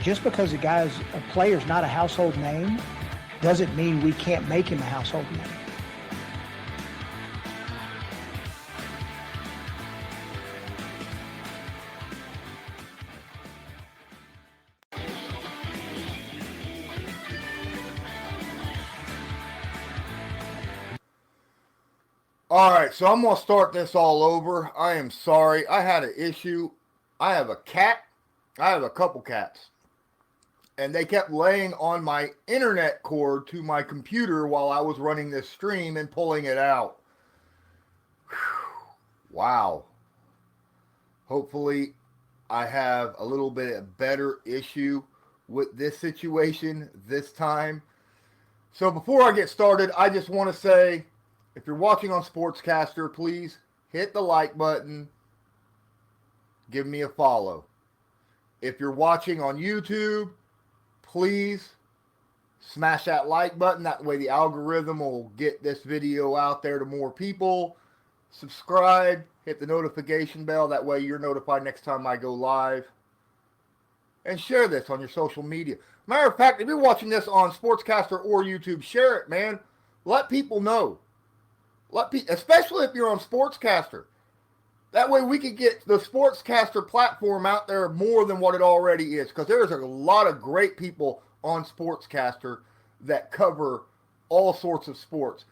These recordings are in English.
Just because a player's not a household name doesn't mean we can't make him a household name. All right, so I'm going to start this all over. I am sorry. I had an issue. I have a cat. I have a couple cats. And they kept laying on my internet cord to my computer while I was running this stream and pulling it out. Whew. Wow. Hopefully, I have a little bit better issue with this situation this time. So before I get started, I just want to say, if you're watching on Sportscaster, please hit the like button. Give me a follow. If you're watching on YouTube, please smash that like button. That way the algorithm will get this video out there to more people. Subscribe, hit the notification bell. That way you're notified next time I go live. And share this on your social media. Matter of fact, if you're watching this on Sportscaster or YouTube, share it, man. Let people know. Especially if you're on Sportscaster. That way we can get the Sportscaster platform out there more than what it already is. Because there's a lot of great people on Sportscaster that cover all sorts of sports.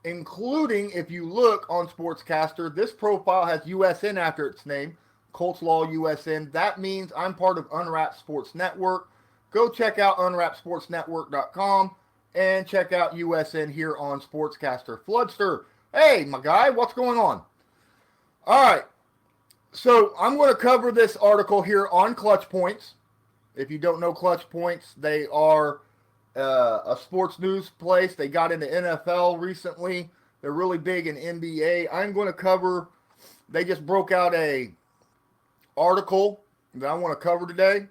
Including, if you look on Sportscaster, this profile has USN after its name. Colts Law USN. That means I'm part of Unwrapped Sports Network. Go check out unwrappedsportsnetwork.com and check out USN here on Sportscaster. Floodster. Hey, my guy, what's going on? All right, so I'm going to cover this article here on Clutch Points. If you don't know Clutch Points, they are a sports news place. They got into NFL recently. They're really big in NBA. I'm going to cover, they just broke out a article that I want to cover today.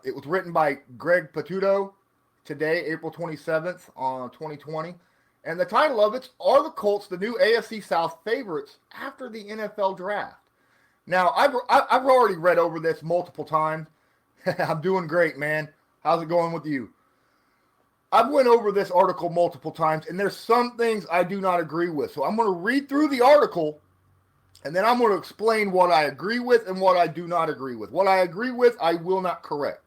It was written by Greg Patudo today, April 27th, 2020. And the title of it, Are the Colts the New AFC South Favorites After the NFL Draft? Now, I've already read over this multiple times. I'm doing great, man. How's it going with you? I've went over this article multiple times, and there's some things I do not agree with. So I'm going to read through the article, and then I'm going to explain what I agree with and what I do not agree with. What I agree with, I will not correct.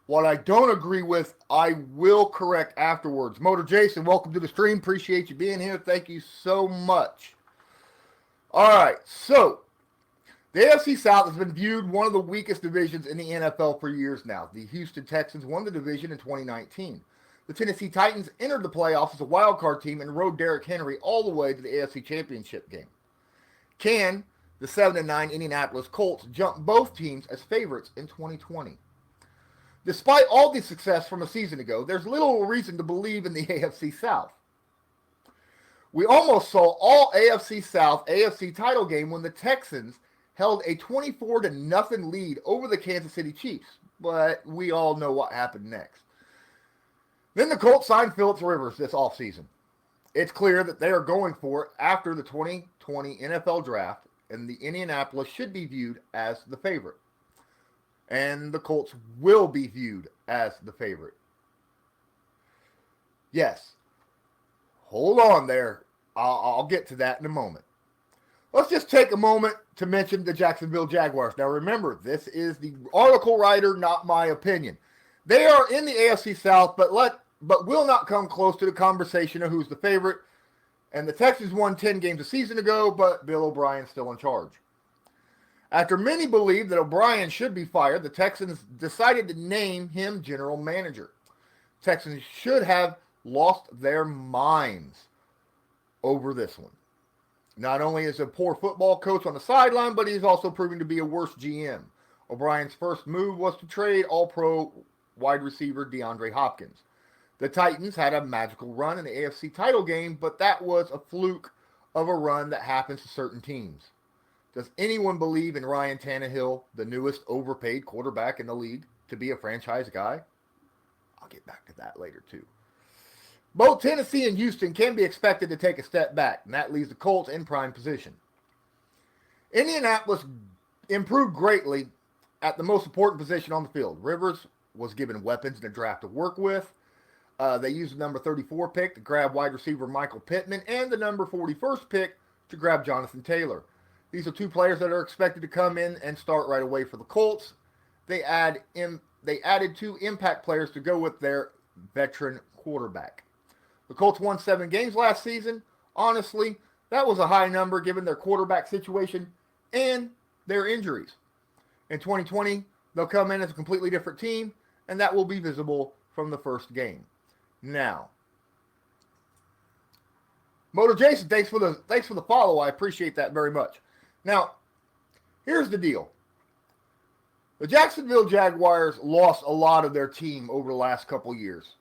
What I don't agree with, I will correct afterwards. Motor Jason, welcome to the stream. Appreciate you being here. Thank you so much. All right, so the AFC South has been viewed one of the weakest divisions in the NFL for years now. The Houston Texans won the division in 2019. The Tennessee Titans entered the playoffs as a wild card team and rode Derrick Henry all the way to the AFC Championship game. Can the 7-9 Indianapolis Colts jump both teams as favorites in 2020? Despite all the success from a season ago, there's little reason to believe in the AFC South. We almost saw all AFC South AFC title game when the Texans held a 24-0 lead over the Kansas City Chiefs, but we all know what happened next. Then the Colts signed Phillips Rivers this offseason. It's clear that they are going for it after the 2020 NFL Draft, and the Indianapolis should be viewed as the favorite. And the Colts will be viewed as the favorite. Yes. Hold on there. I'll get to that in a moment. Let's just take a moment to mention the Jacksonville Jaguars. Now remember, this is the article writer, not my opinion. They are in the AFC South, but will not come close to the conversation of who's the favorite. And the Texans won 10 games a season ago, but Bill O'Brien's still in charge. After many believed that O'Brien should be fired, the Texans decided to name him general manager. Texans should have lost their minds over this one. Not only is a poor football coach on the sideline, but he's also proving to be a worse GM. O'Brien's first move was to trade all-pro wide receiver DeAndre Hopkins. The Titans had a magical run in the AFC title game, but that was a fluke of a run that happens to certain teams. Does anyone believe in Ryan Tannehill, the newest overpaid quarterback in the league, to be a franchise guy? I'll get back to that later, too. Both Tennessee and Houston can be expected to take a step back, and that leaves the Colts in prime position. Indianapolis improved greatly at the most important position on the field. Rivers was given weapons in the draft to work with. They used the number 34 pick to grab wide receiver Michael Pittman and the number 41st pick to grab Jonathan Taylor. These are two players that are expected to come in and start right away for the Colts. They added two impact players to go with their veteran quarterback. The Colts won 7 games last season. Honestly, that was a high number given their quarterback situation and their injuries. In 2020, they'll come in as a completely different team, and that will be visible from the first game. Now, Moto Jason, thanks for the follow. I appreciate that very much. Now, here's the deal. The Jacksonville Jaguars lost a lot of their team over the last couple years.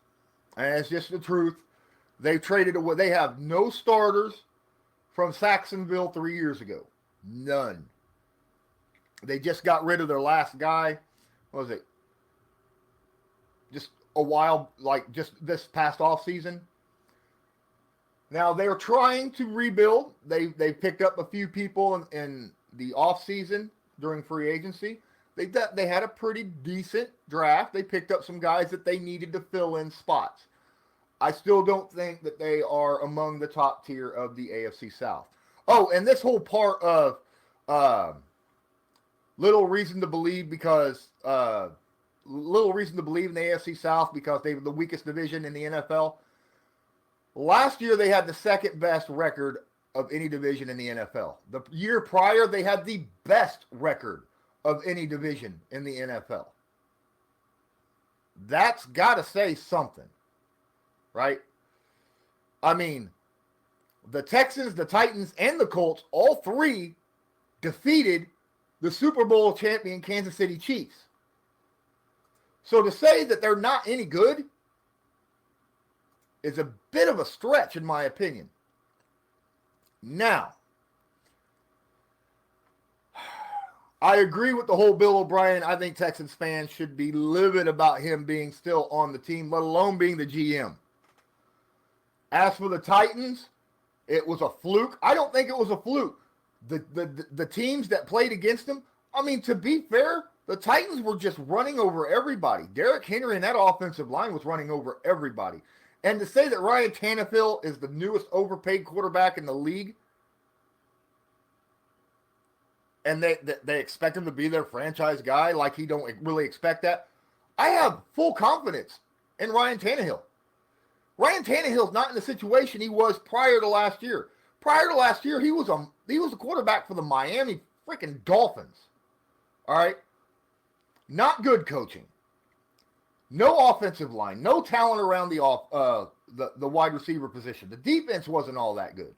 And it's just the truth. They traded away. They have no starters from Saxonville 3 years ago. None. They just got rid of their last guy. What was it? Just a while, like just this past off season. Now they're trying to rebuild. They picked up a few people in the off season during free agency. They had a pretty decent draft. They picked up some guys that they needed to fill in spots. I still don't think that they are among the top tier of the AFC South. Oh, and this whole part of little reason to believe in the AFC South because they were the weakest division in the NFL. Last year, they had the second best record of any division in the NFL. The year prior, they had the best record of any division in the NFL. That's got to say something, right? I mean, the Texans, the Titans, and the Colts, all three defeated the Super Bowl champion Kansas City Chiefs. So to say that they're not any good is a bit of a stretch, in my opinion. Now, I agree with the whole Bill O'Brien. I think Texans fans should be livid about him being still on the team, let alone being the GM. As for the Titans, it was a fluke. I don't think it was a fluke. The teams that played against them, I mean, to be fair, the Titans were just running over everybody. Derrick Henry and that offensive line was running over everybody. And to say that Ryan Tannehill is the newest overpaid quarterback in the league, and they expect him to be their franchise guy, like he don't really expect that, I have full confidence in Ryan Tannehill. Ryan Tannehill's not in the situation he was prior to last year. Prior to last year, he was a quarterback for the Miami freaking Dolphins. All right? Not good coaching. No offensive line. No talent around the wide receiver position. The defense wasn't all that good.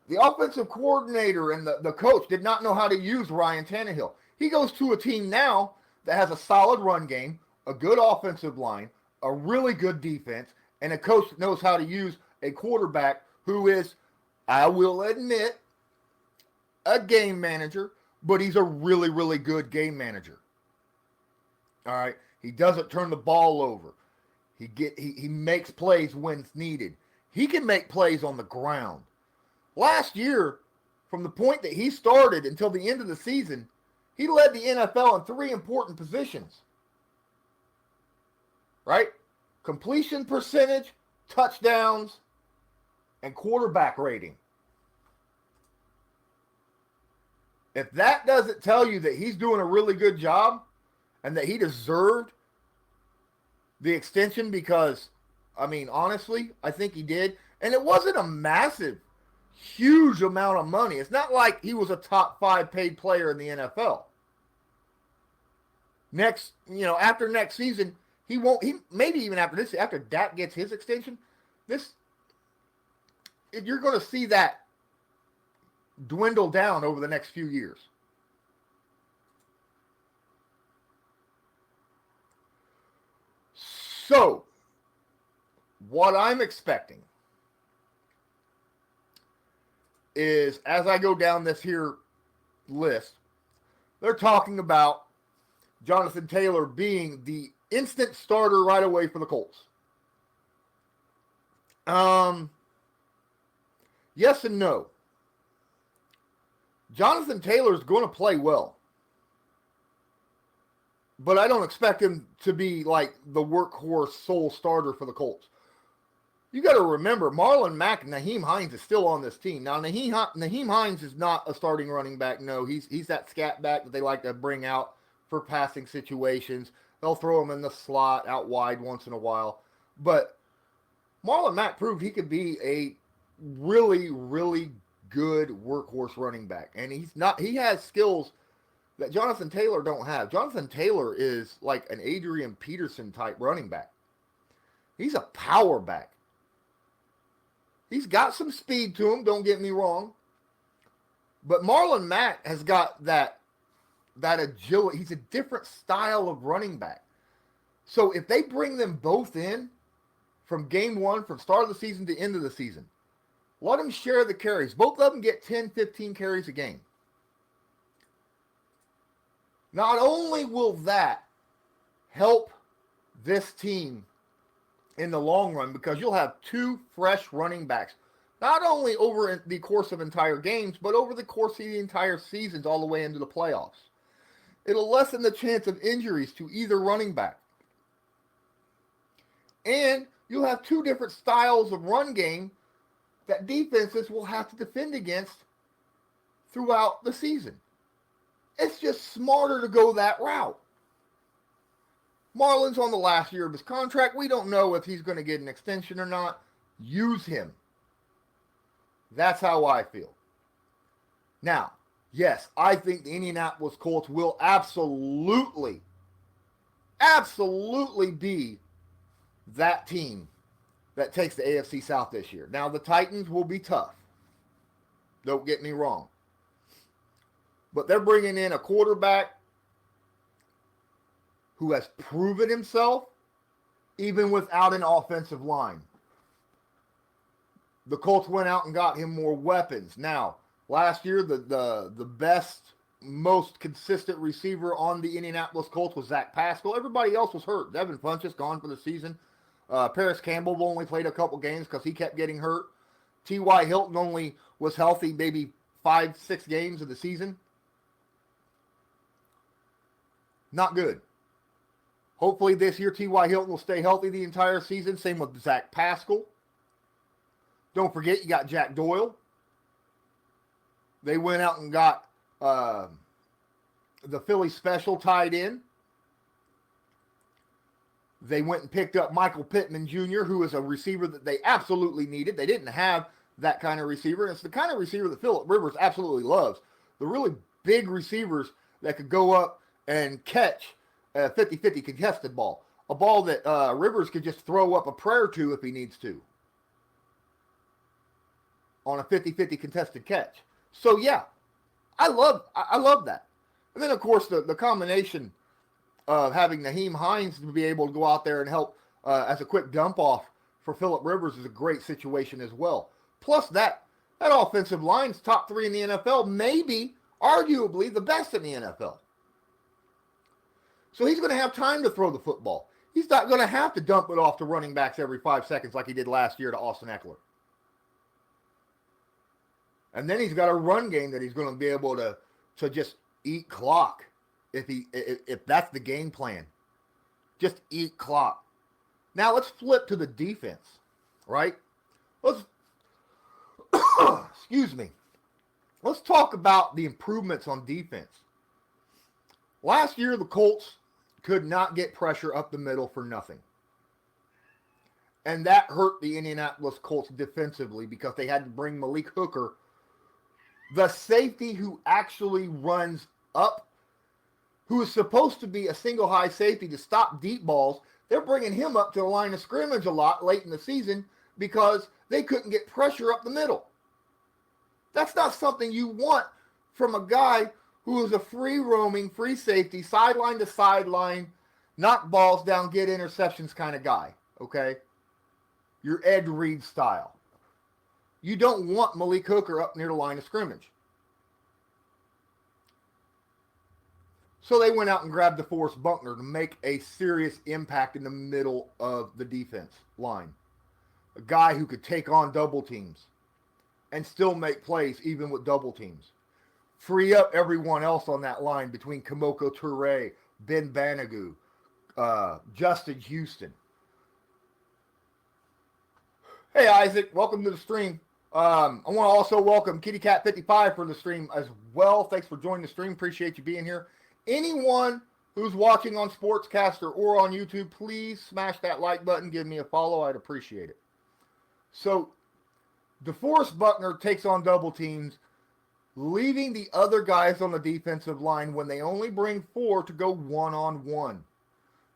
The offensive coordinator and the coach did not know how to use Ryan Tannehill. He goes to a team now that has a solid run game, a good offensive line, a really good defense, and a coach that knows how to use a quarterback who is, I will admit, a game manager, but he's a really, really good game manager. All right? He doesn't turn the ball over. He makes plays when it's needed. He can make plays on the ground. Last year, from the point that he started until the end of the season, he led the NFL in 3 important positions. Right? Completion percentage, touchdowns, and quarterback rating. If that doesn't tell you that he's doing a really good job and that he deserved the extension, because, I mean, honestly, I think he did. And it wasn't a massive, huge amount of money. It's not like he was a top 5 paid player in the NFL. After next season, maybe even after Dak gets his extension, you're going to see that dwindle down over the next few years. So, what I'm expecting is, as I go down this here list, they're talking about Jonathan Taylor being the instant starter right away for the Colts. Yes and no. Jonathan Taylor's going to play well. But I don't expect him to be like the workhorse sole starter for the Colts. You got to remember, Marlon Mack and Nyheim Hines is still on this team. Now, Nyheim Hines is not a starting running back. No, he's that scat back that they like to bring out for passing situations. They'll throw him in the slot out wide once in a while. But Marlon Mack proved he could be a really, really good workhorse running back. And he has skills that Jonathan Taylor don't have. Jonathan Taylor is like an Adrian Peterson type running back. He's a power back. He's got some speed to him, don't get me wrong. But Marlon Mack has got that agility. He's a different style of running back. So if they bring them both in from game one, from start of the season to end of the season, let them share the carries. Both of them get 10, 15 carries a game. Not only will that help this team in the long run, because you'll have two fresh running backs, not only over the course of entire games, but over the course of the entire seasons all the way into the playoffs. It'll lessen the chance of injuries to either running back. And you'll have two different styles of run game that defenses will have to defend against throughout the season. It's just smarter to go that route. Marlon's on the last year of his contract. We don't know if he's going to get an extension or not. Use him. That's how I feel. Now, yes, I think the Indianapolis Colts will absolutely be that team that takes the AFC South this year. Now, the Titans will be tough. Don't get me wrong. But they're bringing in a quarterback who has proven himself even without an offensive line. The Colts went out and got him more weapons. Now, last year, the best, most consistent receiver on the Indianapolis Colts was Zach Pascal. Everybody else was hurt. Devin Funchess gone for the season. Paris Campbell only played a couple games because he kept getting hurt. T.Y. Hilton only was healthy maybe 5-6 games of the season. Not good. Hopefully this year T.Y. Hilton will stay healthy the entire season. Same with Zach Pascal. Don't forget you got Jack Doyle. They went out and got the Philly special tied in. They went and picked up Michael Pittman Jr., who is a receiver that they absolutely needed. They didn't have that kind of receiver. And it's the kind of receiver that Phillip Rivers absolutely loves. The really big receivers that could go up and catch a 50-50 contested ball. A ball that Rivers could just throw up a prayer to if he needs to. On a 50-50 contested catch. So, yeah, I love that. And then, of course, the combination of having Nyheim Hines to be able to go out there and help as a quick dump off for Phillip Rivers is a great situation as well. Plus, that offensive line's top 3 in the NFL, maybe, arguably, the best in the NFL. So he's going to have time to throw the football. He's not going to have to dump it off to running backs every 5 seconds like he did last year to Austin Eckler. And then he's got a run game that he's going to be able to just eat clock if that's the game plan. Just eat clock. Now let's flip to the defense, right? Excuse me. Let's talk about the improvements on defense. Last year, the Colts could not get pressure up the middle for nothing. And that hurt the Indianapolis Colts defensively because they had to bring Malik Hooker, the safety who actually runs up, who is supposed to be a single high safety to stop deep balls. They're bringing him up to the line of scrimmage a lot late in the season because they couldn't get pressure up the middle. That's not something you want from a guy who is a free-roaming, free safety, sideline to sideline, knock balls down, get interceptions kind of guy, okay? Your Ed Reed style. You don't want Malik Hooker up near the line of scrimmage. So they went out and grabbed DeForest Buckner to make a serious impact in the middle of the defense line. A guy who could take on double teams and still make plays even with double teams. free up everyone else on that line between Kimoko Toure, Ben Banogu, Justin Houston. Hey, Isaac, welcome to the stream. I want to also welcome Kitty Cat 55 for the stream as well. Thanks for joining the stream. Appreciate you being here. Anyone who's watching on Sportscaster or on YouTube, please smash that like button. Give me a follow. I'd appreciate it. So, DeForest Buckner takes on double teams, leaving the other guys on the defensive line when they only bring 4 to go one-on-one.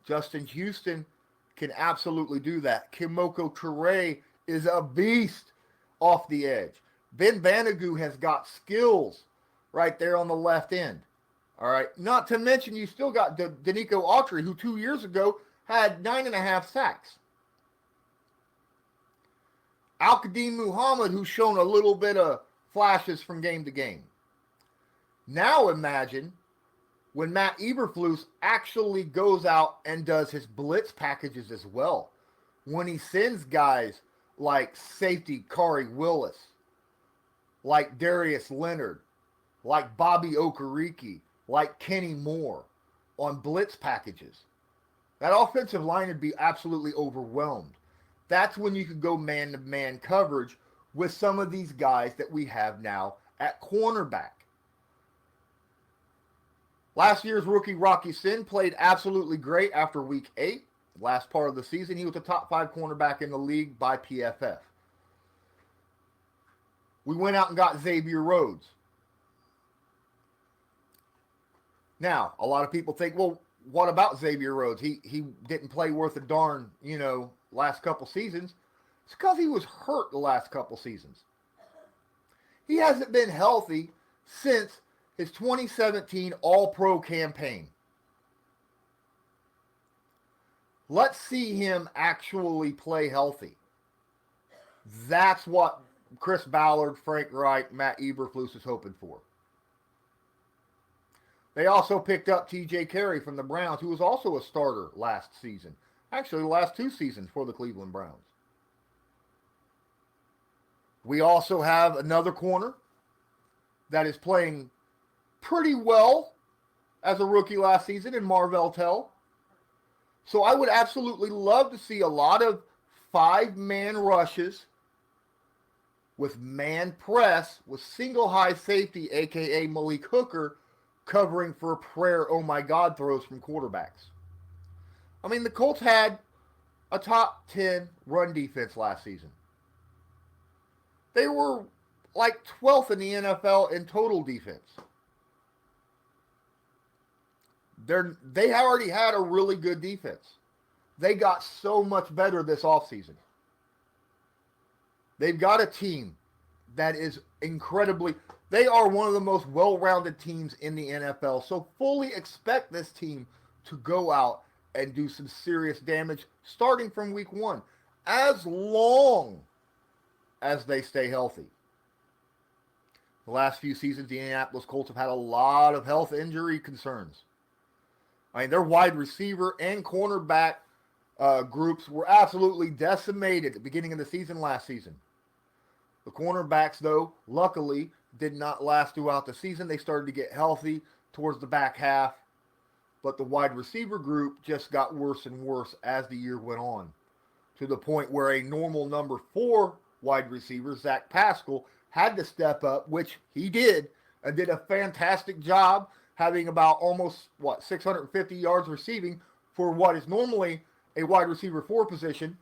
Justin Houston can absolutely do that. Kimoko Toure is a beast off the edge. Ben Banogu has got skills right there on the left end. All right. Not to mention you still got Danico Autry, who 2 years ago had 9.5 sacks. Al-Qadim Muhammad, who's shown a little bit of flashes from game to game. Now imagine when Matt Eberflus actually goes out and does his blitz packages as well. When he sends guys like safety Kari Willis, like Darius Leonard, like Bobby Okereke, like Kenny Moore on blitz packages. That offensive line would be absolutely overwhelmed. That's when you could go man-to-man coverage with some of these guys that we have now at cornerback. Last year's rookie Rocky Sin played absolutely great after week 8. Last part of the season, he was the top 5 cornerback in the league by PFF. We went out and got Xavier Rhodes. Now, a lot of people think, well, what about Xavier Rhodes? He didn't play worth a darn, last couple seasons. It's because he was hurt the last couple seasons. He hasn't been healthy since his 2017 All-Pro campaign. Let's see him actually play healthy. That's what Chris Ballard, Frank Wright, Matt Eberflus is hoping for. They also picked up T.J. Carey from the Browns, who was also a starter last season. Actually, the last 2 seasons for the Cleveland Browns. We also have another corner that is playing pretty well as a rookie last season in Marvell Tell. So I would absolutely love to see a lot of 5-man rushes with man press with single high safety, a.k.a. Malik Hooker, covering for prayer, oh my God, throws from quarterbacks. I mean, the Colts had a top 10 run defense last season. They were like 12th in the NFL in total defense. They already had a really good defense. They got so much better this offseason. They've got a team that is incredibly... They are one of the most well-rounded teams in the NFL, so fully expect this team to go out and do some serious damage starting from week 1, as long as they stay healthy. The last few seasons, the Indianapolis Colts have had a lot of health injury concerns. I mean, their wide receiver and cornerback groups were absolutely decimated at the beginning of the season last season. The cornerbacks, though, luckily, did not last throughout the season. They started to get healthy towards the back half, but the wide receiver group just got worse and worse as the year went on, to the point where a normal number 4 wide receiver, Zach Pascal, had to step up, which he did, and did a fantastic job, having about almost, 650 yards receiving for what is normally a wide receiver 4 position.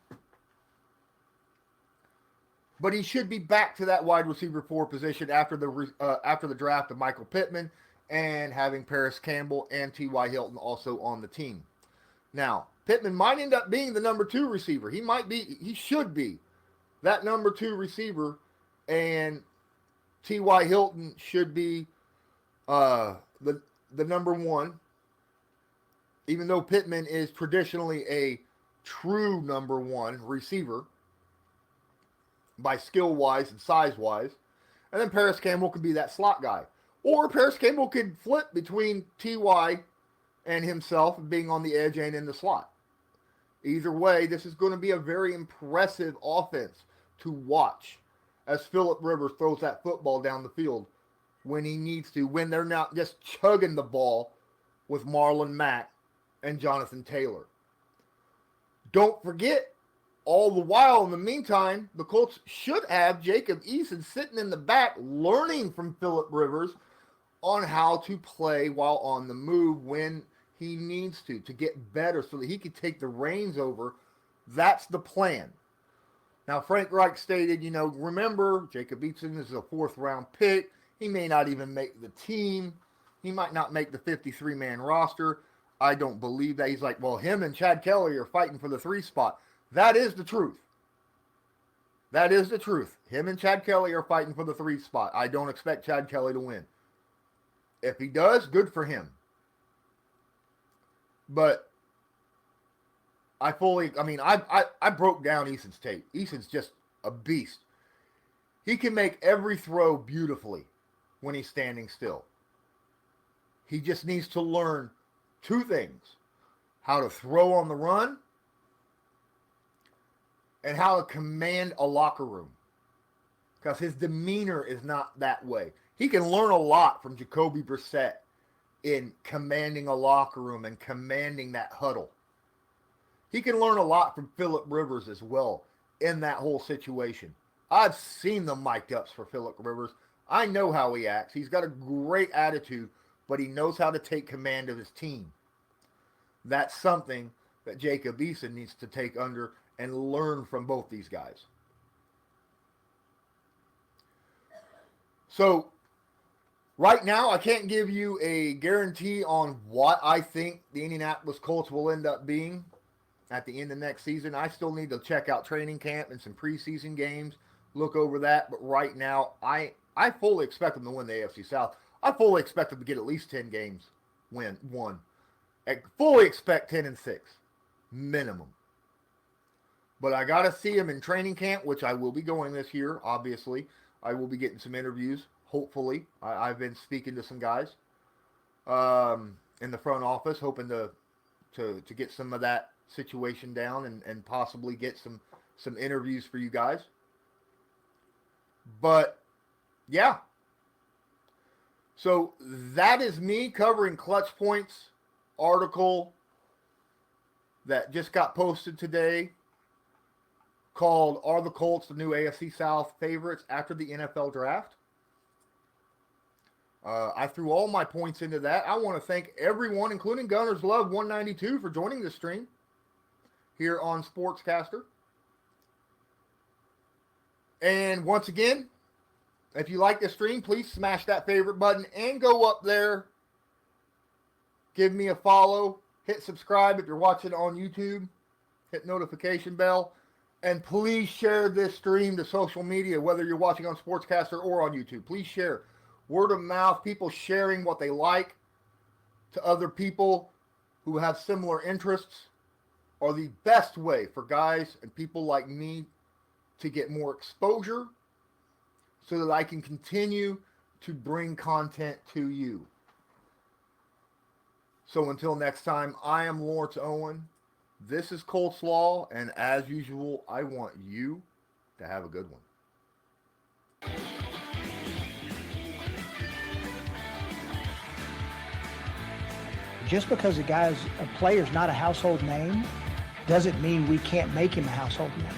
But he should be back to that wide receiver 4 position after the draft of Michael Pittman and having Paris Campbell and T.Y. Hilton also on the team. Now, Pittman might end up being the number 2 receiver. He should be that number 2 receiver, and T.Y. Hilton should be the number 1, even though Pittman is traditionally a true number 1 receiver by skill-wise and size-wise. And then Paris Campbell could be that slot guy. Or Paris Campbell could flip between T.Y. and himself being on the edge and in the slot. Either way, this is going to be a very impressive offense to watch as Phillip Rivers throws that football down the field when he needs to, when they're not just chugging the ball with Marlon Mack and Jonathan Taylor. Don't forget, all the while, in the meantime, the Colts should have Jacob Eason sitting in the back learning from Phillip Rivers on how to play while on the move when he needs to get better so that he can take the reins over. That's the plan. Now, Frank Reich stated, remember, Jacob Eason is a 4th-round pick. He may not even make the team. He might not make the 53-man roster. I don't believe that. He's like, well, him and Chad Kelly are fighting for the 3 spot. That is the truth. That is the truth. Him and Chad Kelly are fighting for the 3 spot. I don't expect Chad Kelly to win. If he does, good for him. But I broke down Eason's tape. Eason's just a beast. He can make every throw beautifully when he's standing still. He just needs to learn 2 things: how to throw on the run and how to command a locker room. Because his demeanor is not that way. He can learn a lot from Jacoby Brissett in commanding a locker room and commanding that huddle. He can learn a lot from Phillip Rivers as well in that whole situation. I've seen the mic'd ups for Phillip Rivers. I know how he acts. He's got a great attitude, but he knows how to take command of his team. That's something that Jacob Eason needs to take under and learn from both these guys. So, right now, I can't give you a guarantee on what I think the Indianapolis Colts will end up being at the end of next season. I still need to check out training camp and some preseason games, look over that. But right now, I fully expect them to win the AFC South. I fully expect them to get at least 10 games won. I fully expect 10-6 minimum. But I got to see them in training camp, which I will be going this year, obviously. I will be getting some interviews, hopefully. I've been speaking to some guys in the front office, hoping to get some of that situation down and possibly get some interviews for you guys. But, yeah. So that is me covering Clutch Point's article that just got posted today called "Are the Colts the New AFC South Favorites After the NFL Draft?" I threw all my points into that. I want to thank everyone, including Gunners Love 192, for joining the stream here on Sportscaster. And once again, if you like this stream, please smash that favorite button and go up there. Give me a follow. Hit subscribe if you're watching on YouTube. Hit notification bell. And please share this stream to social media, whether you're watching on Sportscaster or on YouTube. Please share. Word of mouth, people sharing what they like to other people who have similar interests are the best way for guys and people like me to get more exposure so that I can continue to bring content to you. So until next time, I am Lawrence Owen. This is Colts Law, and as usual, I want you to have a good one. Just because a player's not a household name doesn't mean we can't make him a household name.